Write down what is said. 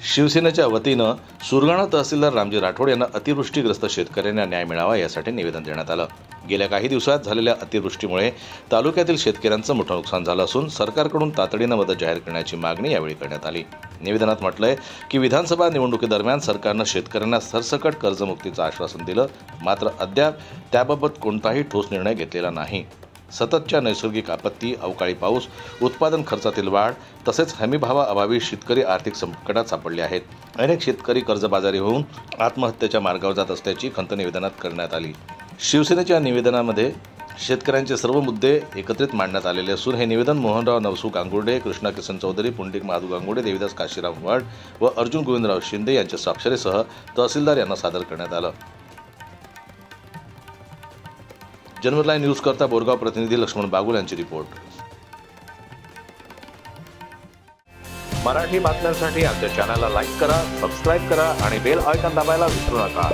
शिवसेनेच्या वतीनं सुरगाणा तहसीलदार रामजी राठोड यांना अतिवृष्टीग्रस्त शेतकऱ्यांना न्याय मिळावा यासाठी निवेदन देण्यात आलं। गेल्या काही दिवसात झालेल्या अतिवृष्टीमुळे तालुक्यातील शेतकऱ्यांचं मोठं नुकसान झालं असून सरकारकडून तातडीनं मदत जाहीर करण्याची मागणी यावेळी करण्यात आली। निवेदनात म्हटलंय की विधानसभा निवडणुकीदरम्यान सरकारनं शेतकऱ्यांना सरसकट कर्जमुक्तीचं आश्वासन दिलं, मात्र अद्याप त्याबाबत कोणताही ठोस निर्णय घेतलेला नाही। सततच्या नैसर्गिक आपत्ती, अवकाळी पाऊस, उत्पादन खर्चातील वाढ तसेच हमीभावाअभावी शेतकरी आर्थिक संकटात सापडले आहेत। अनेक शेतकरी कर्जबाजारी होऊन आत्महत्येच्या मार्गावर जात असल्याची खंत निवेदनात करण्यात आली। शिवसेनेच्या निवेदनामध्ये शेतकऱ्यांचे सर्व मुद्दे एकत्रित मांडण्यात आलेले असून हे निवेदन मोहनराव नवसू गांगुर्डे, कृष्णा किसन चौधरी, पुंडलिक महादू गांगुर्डे, देवीदास काशीराम वाड व अर्जुन गोविंदराव शिंदे यांच्या स्वाक्षरीसह तहसीलदार यांना सादर करण्यात आलं। जनमत लाईव्ह न्यूज करता बोरगाव प्रतिनिधी लक्ष्मण बागुल यांची रिपोर्ट। मराठी बातम्यांसाठी आमच्या चॅनलला लाईक करा, सबस्क्राईब करा आणि बेल आयकॉन दाबायला विसरू नका।